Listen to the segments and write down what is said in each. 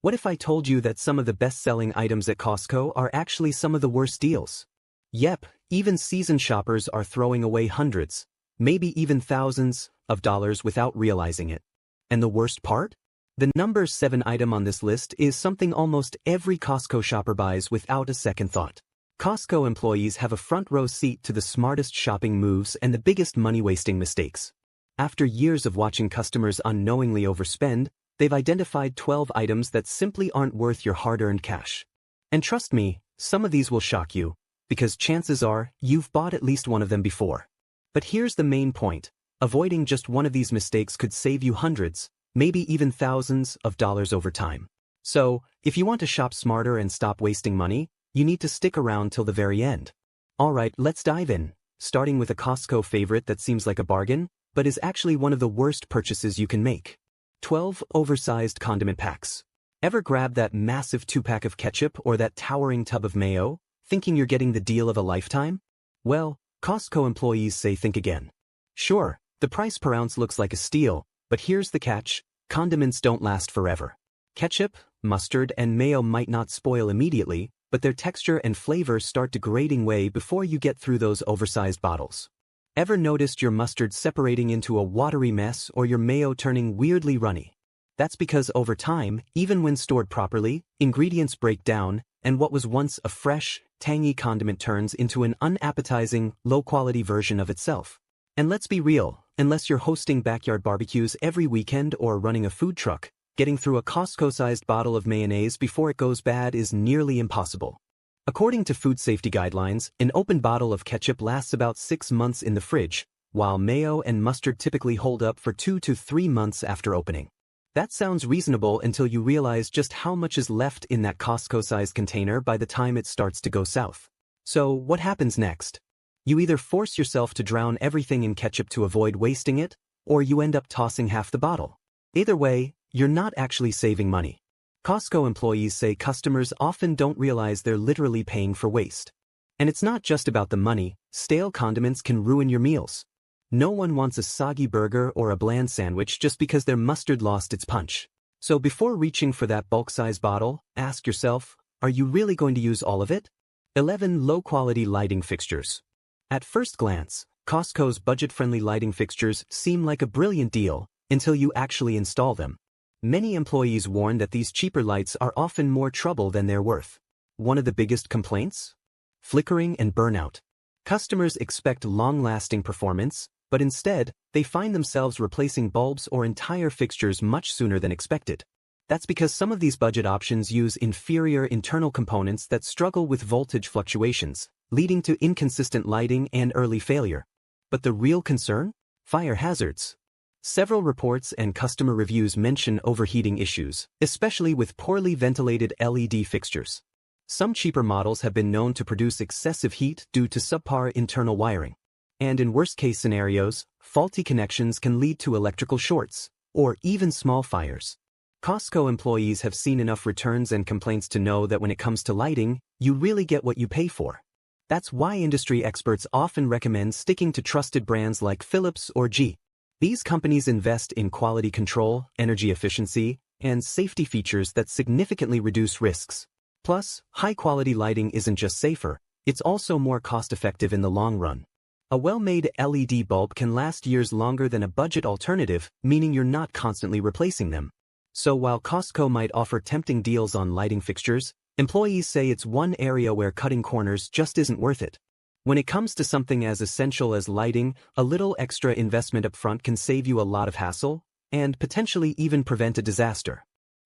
What if I told you that some of the best-selling items at Costco are actually some of the worst deals? Yep, even seasoned shoppers are throwing away hundreds, maybe even thousands, of dollars without realizing it. And the worst part? The number 7 item on this list is something almost every Costco shopper buys without a second thought. Costco employees have a front-row seat to the smartest shopping moves and the biggest money-wasting mistakes. After years of watching customers unknowingly overspend, they've identified 12 items that simply aren't worth your hard-earned cash. And trust me, some of these will shock you, because chances are you've bought at least one of them before. But here's the main point. Avoiding just one of these mistakes could save you hundreds, maybe even thousands of dollars over time. So, if you want to shop smarter and stop wasting money, you need to stick around till the very end. Alright, let's dive in, starting with a Costco favorite that seems like a bargain, but is actually one of the worst purchases you can make. 12 oversized condiment packs. Ever grab that massive 2-pack of ketchup or that towering tub of mayo, thinking you're getting the deal of a lifetime? Well, Costco employees say think again. Sure, the price per ounce looks like a steal, but here's the catch: condiments don't last forever. Ketchup, mustard, and mayo might not spoil immediately, but their texture and flavor start degrading way before you get through those oversized bottles. Ever noticed your mustard separating into a watery mess or your mayo turning weirdly runny? That's because over time, even when stored properly, ingredients break down, and what was once a fresh, tangy condiment turns into an unappetizing, low-quality version of itself. And let's be real, unless you're hosting backyard barbecues every weekend or running a food truck, getting through a Costco-sized bottle of mayonnaise before it goes bad is nearly impossible. According to food safety guidelines, an open bottle of ketchup lasts about 6 months in the fridge, while mayo and mustard typically hold up for 2 to 3 months after opening. That sounds reasonable until you realize just how much is left in that Costco-sized container by the time it starts to go south. So, what happens next? You either force yourself to drown everything in ketchup to avoid wasting it, or you end up tossing half the bottle. Either way, you're not actually saving money. Costco employees say customers often don't realize they're literally paying for waste. And it's not just about the money. Stale condiments can ruin your meals. No one wants a soggy burger or a bland sandwich just because their mustard lost its punch. So before reaching for that bulk-size bottle, ask yourself, are you really going to use all of it? 11 low-quality lighting fixtures. At first glance, Costco's budget-friendly lighting fixtures seem like a brilliant deal until you actually install them. Many employees warn that these cheaper lights are often more trouble than they're worth. One of the biggest complaints? Flickering and burnout. Customers expect long-lasting performance, but instead, they find themselves replacing bulbs or entire fixtures much sooner than expected. That's because some of these budget options use inferior internal components that struggle with voltage fluctuations, leading to inconsistent lighting and early failure. But the real concern? Fire hazards. Several reports and customer reviews mention overheating issues, especially with poorly ventilated LED fixtures. Some cheaper models have been known to produce excessive heat due to subpar internal wiring. And in worst-case scenarios, faulty connections can lead to electrical shorts, or even small fires. Costco employees have seen enough returns and complaints to know that when it comes to lighting, you really get what you pay for. That's why industry experts often recommend sticking to trusted brands like Philips or GE. These companies invest in quality control, energy efficiency, and safety features that significantly reduce risks. Plus, high-quality lighting isn't just safer, it's also more cost-effective in the long run. A well-made LED bulb can last years longer than a budget alternative, meaning you're not constantly replacing them. So while Costco might offer tempting deals on lighting fixtures, employees say it's one area where cutting corners just isn't worth it. When it comes to something as essential as lighting, a little extra investment up front can save you a lot of hassle, and potentially even prevent a disaster.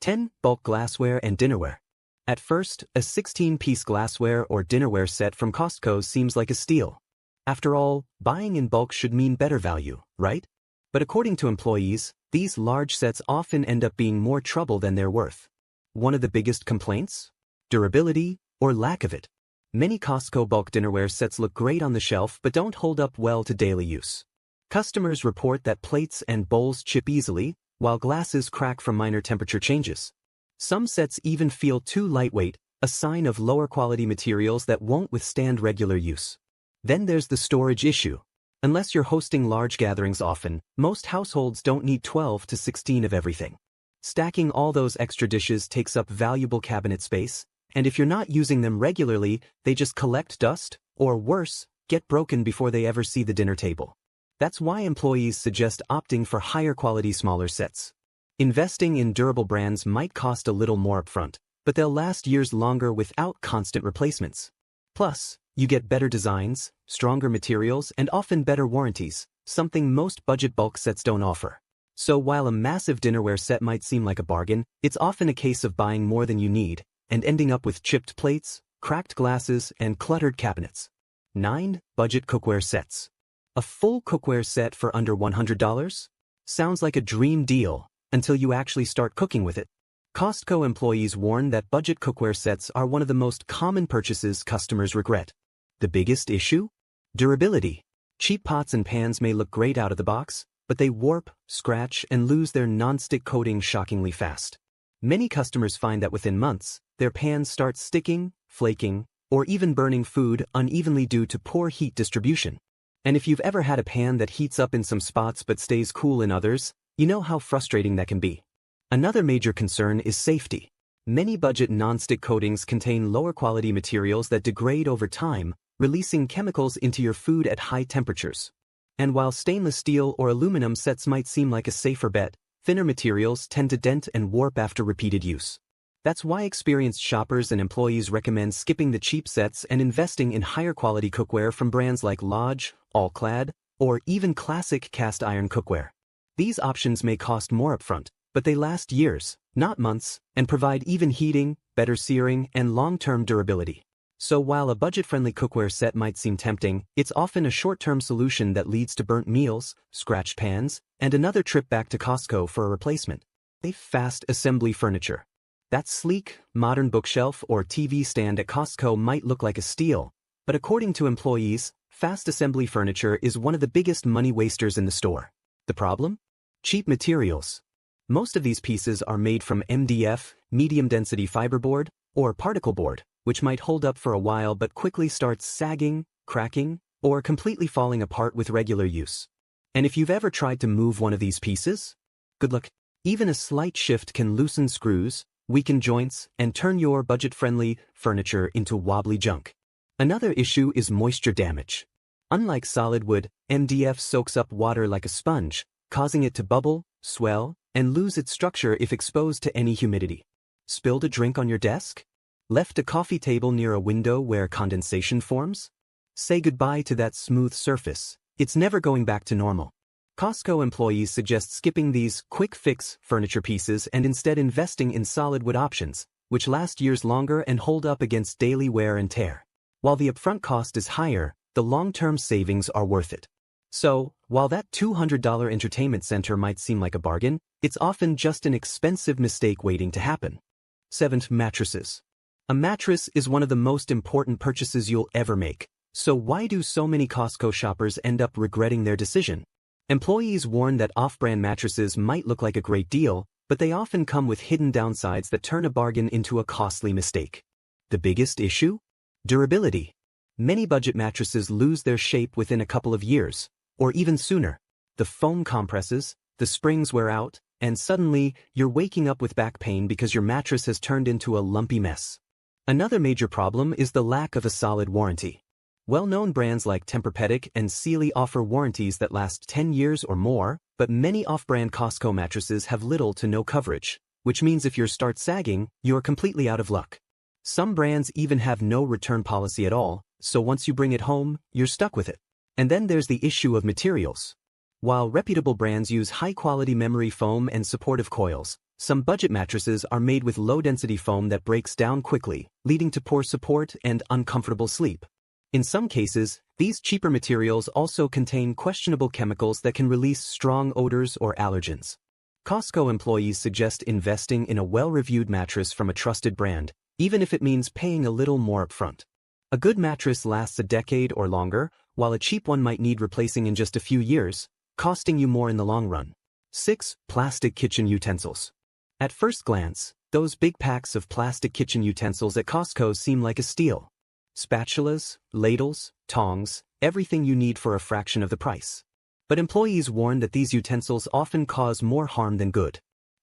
10. Bulk glassware and dinnerware. At first, a 16-piece glassware or dinnerware set from Costco seems like a steal. After all, buying in bulk should mean better value, right? But according to employees, these large sets often end up being more trouble than they're worth. One of the biggest complaints? Durability, or lack of it. Many Costco bulk dinnerware sets look great on the shelf but don't hold up well to daily use. Customers report that plates and bowls chip easily, while glasses crack from minor temperature changes. Some sets even feel too lightweight, a sign of lower quality materials that won't withstand regular use. Then there's the storage issue. Unless you're hosting large gatherings often, most households don't need 12 to 16 of everything. Stacking all those extra dishes takes up valuable cabinet space, and if you're not using them regularly, they just collect dust, or worse, get broken before they ever see the dinner table. That's why employees suggest opting for higher quality smaller sets. Investing in durable brands might cost a little more upfront, but they'll last years longer without constant replacements. Plus, you get better designs, stronger materials, and often better warranties, something most budget bulk sets don't offer. So while a massive dinnerware set might seem like a bargain, it's often a case of buying more than you need, and ending up with chipped plates, cracked glasses, and cluttered cabinets. 9. Budget cookware sets. A full cookware set for under $100? Sounds like a dream deal, until you actually start cooking with it. Costco employees warn that budget cookware sets are one of the most common purchases customers regret. The biggest issue? Durability. Cheap pots and pans may look great out of the box, but they warp, scratch, and lose their non-stick coating shockingly fast. Many customers find that within months, their pans start sticking, flaking, or even burning food unevenly due to poor heat distribution. And if you've ever had a pan that heats up in some spots but stays cool in others, you know how frustrating that can be. Another major concern is safety. Many budget non-stick coatings contain lower quality materials that degrade over time, releasing chemicals into your food at high temperatures. And while stainless steel or aluminum sets might seem like a safer bet, thinner materials tend to dent and warp after repeated use. That's why experienced shoppers and employees recommend skipping the cheap sets and investing in higher quality cookware from brands like Lodge, All-Clad, or even classic cast iron cookware. These options may cost more upfront, but they last years, not months, and provide even heating, better searing, and long-term durability. So while a budget-friendly cookware set might seem tempting, it's often a short-term solution that leads to burnt meals, scratched pans, and another trip back to Costco for a replacement. Fast assembly furniture. That sleek, modern bookshelf or TV stand at Costco might look like a steal, but according to employees, fast assembly furniture is one of the biggest money wasters in the store. The problem? Cheap materials. Most of these pieces are made from MDF, medium-density fiberboard, or particle board, which might hold up for a while but quickly starts sagging, cracking, or completely falling apart with regular use. And if you've ever tried to move one of these pieces, good luck. Even a slight shift can loosen screws, weaken joints, and turn your budget-friendly furniture into wobbly junk. Another issue is moisture damage. Unlike solid wood, MDF soaks up water like a sponge, causing it to bubble, swell, and lose its structure if exposed to any humidity. Spilled a drink on your desk? Left a coffee table near a window where condensation forms? Say goodbye to that smooth surface. It's never going back to normal. Costco employees suggest skipping these quick-fix furniture pieces and instead investing in solid wood options, which last years longer and hold up against daily wear and tear. While the upfront cost is higher, the long-term savings are worth it. So, while that $200 entertainment center might seem like a bargain, it's often just an expensive mistake waiting to happen. 7. Mattresses. A mattress is one of the most important purchases you'll ever make, so why do so many Costco shoppers end up regretting their decision? Employees warn that off-brand mattresses might look like a great deal, but they often come with hidden downsides that turn a bargain into a costly mistake. The biggest issue? Durability. Many budget mattresses lose their shape within a couple of years, or even sooner. The foam compresses, the springs wear out, and suddenly, you're waking up with back pain because your mattress has turned into a lumpy mess. Another major problem is the lack of a solid warranty. Well-known brands like Tempur-Pedic and Sealy offer warranties that last 10 years or more, but many off-brand Costco mattresses have little to no coverage, which means if yours starts sagging, you're completely out of luck. Some brands even have no return policy at all, so once you bring it home, you're stuck with it. And then there's the issue of materials. While reputable brands use high-quality memory foam and supportive coils, some budget mattresses are made with low-density foam that breaks down quickly, leading to poor support and uncomfortable sleep. In some cases, these cheaper materials also contain questionable chemicals that can release strong odors or allergens. Costco employees suggest investing in a well-reviewed mattress from a trusted brand, even if it means paying a little more upfront. A good mattress lasts a decade or longer, while a cheap one might need replacing in just a few years, costing you more in the long run. 6. Plastic kitchen utensils. At first glance, those big packs of plastic kitchen utensils at Costco seem like a steal. Spatulas, ladles, tongs, everything you need for a fraction of the price. But employees warn that these utensils often cause more harm than good.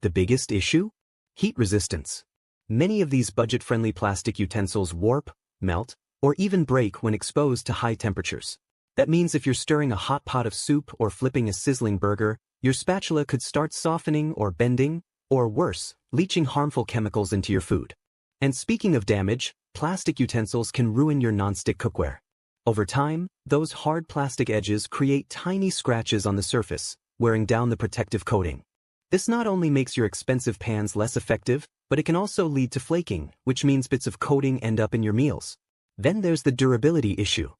The biggest issue? Heat resistance. Many of these budget-friendly plastic utensils warp, melt, or even break when exposed to high temperatures. That means if you're stirring a hot pot of soup or flipping a sizzling burger, your spatula could start softening or bending, or worse, leaching harmful chemicals into your food. And speaking of damage, plastic utensils can ruin your nonstick cookware. Over time, those hard plastic edges create tiny scratches on the surface, wearing down the protective coating. This not only makes your expensive pans less effective, but it can also lead to flaking, which means bits of coating end up in your meals. Then there's the durability issue.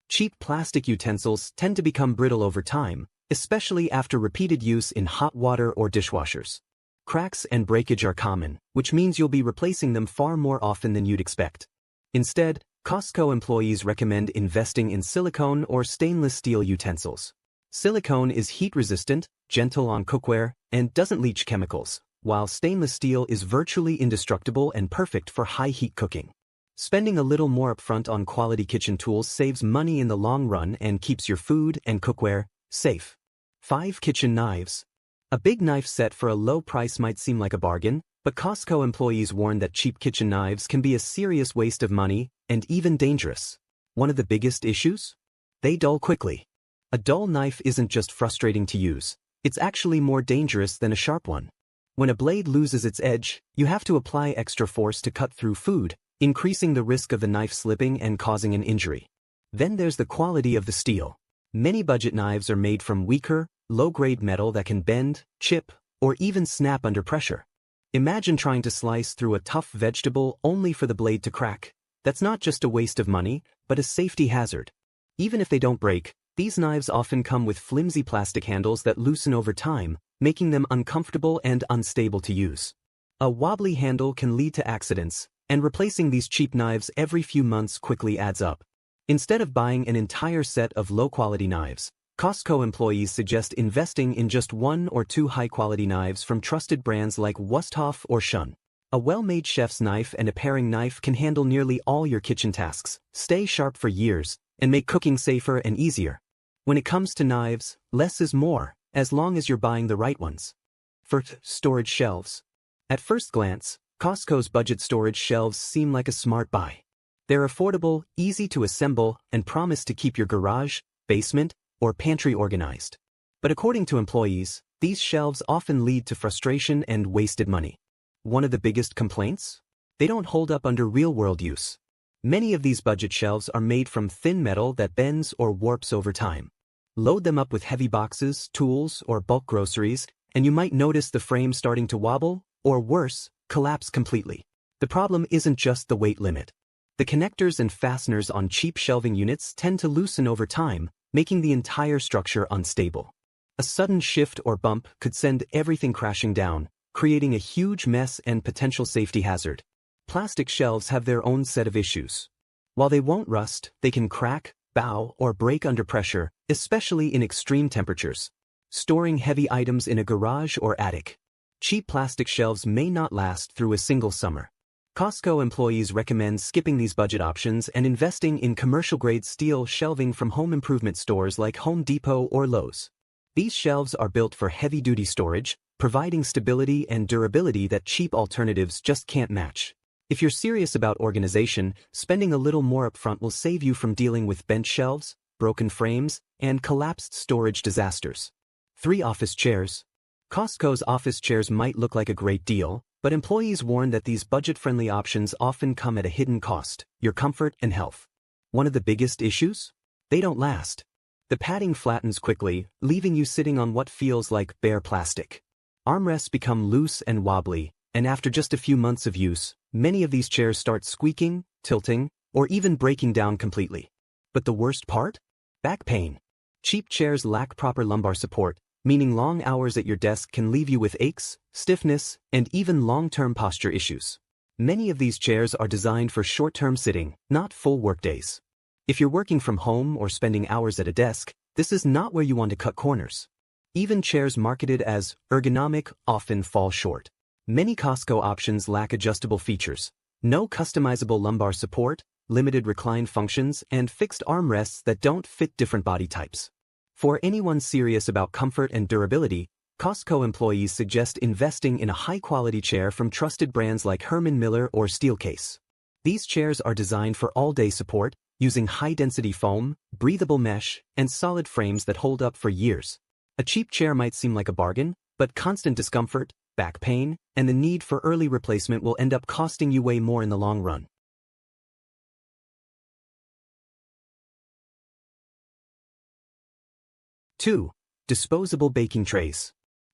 Cheap plastic utensils tend to become brittle over time, especially after repeated use in hot water or dishwashers. Cracks and breakage are common, which means you'll be replacing them far more often than you'd expect. Instead, Costco employees recommend investing in silicone or stainless steel utensils. Silicone is heat-resistant, gentle on cookware, and doesn't leach chemicals, while stainless steel is virtually indestructible and perfect for high-heat cooking. Spending a little more upfront on quality kitchen tools saves money in the long run and keeps your food and cookware safe. 5 kitchen knives. A big knife set for a low price might seem like a bargain, but Costco employees warn that cheap kitchen knives can be a serious waste of money and even dangerous. One of the biggest issues? They dull quickly. A dull knife isn't just frustrating to use, it's actually more dangerous than a sharp one. When a blade loses its edge, you have to apply extra force to cut through food, increasing the risk of the knife slipping and causing an injury. Then there's the quality of the steel. Many budget knives are made from weaker, low-grade metal that can bend, chip, or even snap under pressure. Imagine trying to slice through a tough vegetable only for the blade to crack. That's not just a waste of money, but a safety hazard. Even if they don't break, these knives often come with flimsy plastic handles that loosen over time, making them uncomfortable and unstable to use. A wobbly handle can lead to accidents, and replacing these cheap knives every few months quickly adds up. Instead of buying an entire set of low-quality knives, Costco employees suggest investing in just 1 or 2 high-quality knives from trusted brands like Wusthof or Shun. A well-made chef's knife and a paring knife can handle nearly all your kitchen tasks, stay sharp for years, and make cooking safer and easier. When it comes to knives, less is more, as long as you're buying the right ones. First, storage shelves. At first glance, Costco's budget storage shelves seem like a smart buy. They're affordable, easy to assemble, and promise to keep your garage, basement, or pantry organized. But according to employees, these shelves often lead to frustration and wasted money. One of the biggest complaints? They don't hold up under real-world use. Many of these budget shelves are made from thin metal that bends or warps over time. Load them up with heavy boxes, tools, or bulk groceries, and you might notice the frame starting to wobble, or worse, collapse completely. The problem isn't just the weight limit. The connectors and fasteners on cheap shelving units tend to loosen over time, making the entire structure unstable. A sudden shift or bump could send everything crashing down, creating a huge mess and potential safety hazard. Plastic shelves have their own set of issues. While they won't rust, they can crack, bow, or break under pressure, especially in extreme temperatures. Storing heavy items in a garage or attic. Cheap plastic shelves may not last through a single summer. Costco employees recommend skipping these budget options and investing in commercial-grade steel shelving from home improvement stores like Home Depot or Lowe's. These shelves are built for heavy-duty storage, providing stability and durability that cheap alternatives just can't match. If you're serious about organization, spending a little more upfront will save you from dealing with bent shelves, broken frames, and collapsed storage disasters. 3 office chairs. Costco's office chairs might look like a great deal, but employees warn that these budget-friendly options often come at a hidden cost: your comfort and health. One of the biggest issues? They don't last. The padding flattens quickly, leaving you sitting on what feels like bare plastic. Armrests become loose and wobbly, and after just a few months of use, many of these chairs start squeaking, tilting, or even breaking down completely. But the worst part? Back pain. Cheap chairs lack proper lumbar support, meaning long hours at your desk can leave you with aches, stiffness, and even long-term posture issues. Many of these chairs are designed for short-term sitting, not full workdays. If you're working from home or spending hours at a desk, this is not where you want to cut corners. Even chairs marketed as ergonomic often fall short. Many Costco options lack adjustable features, no customizable lumbar support, limited recline functions, and fixed armrests that don't fit different body types. For anyone serious about comfort and durability, Costco employees suggest investing in a high-quality chair from trusted brands like Herman Miller or Steelcase. These chairs are designed for all-day support, using high-density foam, breathable mesh, and solid frames that hold up for years. A cheap chair might seem like a bargain, but constant discomfort, back pain, and the need for early replacement will end up costing you way more in the long run. 2. Disposable baking trays.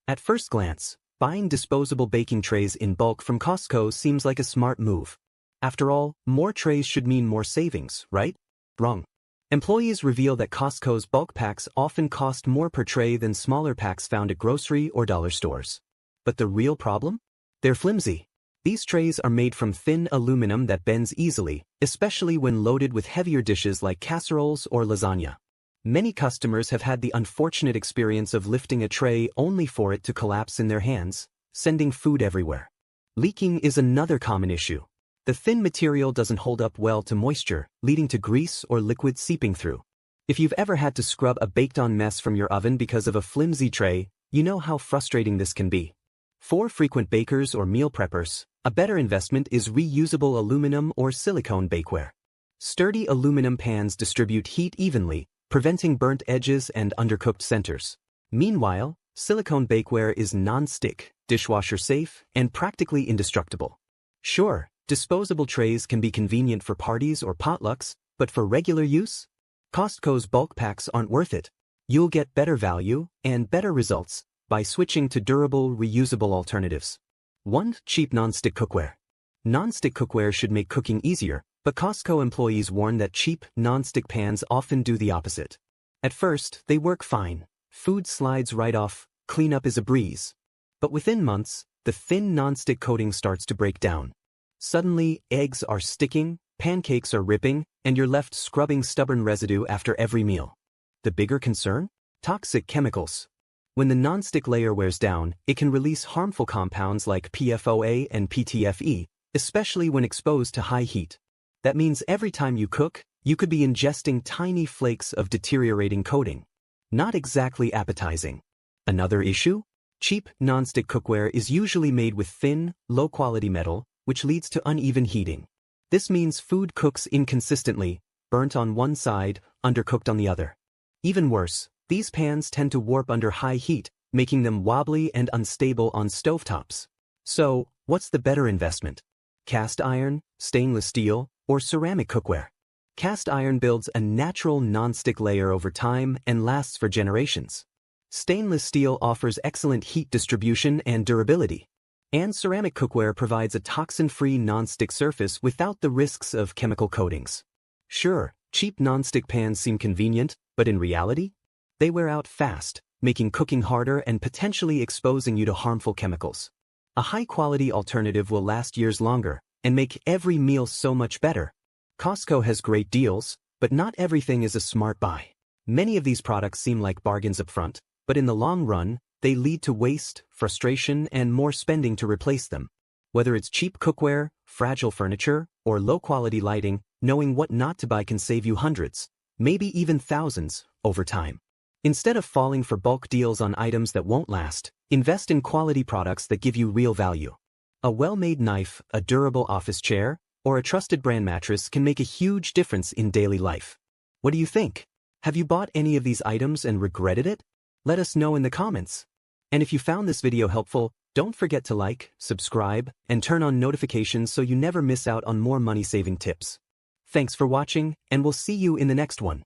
At first glance, buying disposable baking trays in bulk from Costco seems like a smart move. After all, more trays should mean more savings, right? Wrong. Employees reveal that Costco's bulk packs often cost more per tray than smaller packs found at grocery or dollar stores. But the real problem? They're flimsy. These trays are made from thin aluminum that bends easily, especially when loaded with heavier dishes like casseroles or lasagna. Many customers have had the unfortunate experience of lifting a tray only for it to collapse in their hands, sending food everywhere. Leaking is another common issue. The thin material doesn't hold up well to moisture, leading to grease or liquid seeping through. If you've ever had to scrub a baked-on mess from your oven because of a flimsy tray, you know how frustrating this can be. For frequent bakers or meal preppers, a better investment is reusable aluminum or silicone bakeware. Sturdy aluminum pans distribute heat evenly, preventing burnt edges and undercooked centers. Meanwhile, silicone bakeware is non-stick, dishwasher-safe, and practically indestructible. Sure, disposable trays can be convenient for parties or potlucks, but for regular use? Costco's bulk packs aren't worth it. You'll get better value and better results by switching to durable, reusable alternatives. 1. Cheap non-stick cookware. Non-stick cookware should make cooking easier, but Costco employees warn that cheap, non-stick pans often do the opposite. At first, they work fine. Food slides right off, cleanup is a breeze. But within months, the thin non-stick coating starts to break down. Suddenly, eggs are sticking, pancakes are ripping, and you're left scrubbing stubborn residue after every meal. The bigger concern? Toxic chemicals. When the non-stick layer wears down, it can release harmful compounds like PFOA and PTFE, especially when exposed to high heat. That means every time you cook, you could be ingesting tiny flakes of deteriorating coating. Not exactly appetizing. Another issue? Cheap, non-stick cookware is usually made with thin, low-quality metal, which leads to uneven heating. This means food cooks inconsistently, burnt on one side, undercooked on the other. Even worse, these pans tend to warp under high heat, making them wobbly and unstable on stovetops. So, what's the better investment? Cast iron, stainless steel, or ceramic cookware? Cast iron builds a natural non-stick layer over time and lasts for generations. Stainless steel offers excellent heat distribution and durability. And ceramic cookware provides a toxin-free non-stick surface without the risks of chemical coatings. Sure, cheap non-stick pans seem convenient, but in reality, they wear out fast, making cooking harder and potentially exposing you to harmful chemicals. A high-quality alternative will last years longer and make every meal so much better. Costco has great deals, but not everything is a smart buy. Many of these products seem like bargains up front, but in the long run, they lead to waste, frustration, and more spending to replace them. Whether it's cheap cookware, fragile furniture, or low-quality lighting, knowing what not to buy can save you hundreds, maybe even thousands, over time. Instead of falling for bulk deals on items that won't last, invest in quality products that give you real value. A well-made knife, a durable office chair, or a trusted brand mattress can make a huge difference in daily life. What do you think? Have you bought any of these items and regretted it? Let us know in the comments. And if you found this video helpful, don't forget to like, subscribe, and turn on notifications so you never miss out on more money-saving tips. Thanks for watching, and we'll see you in the next one.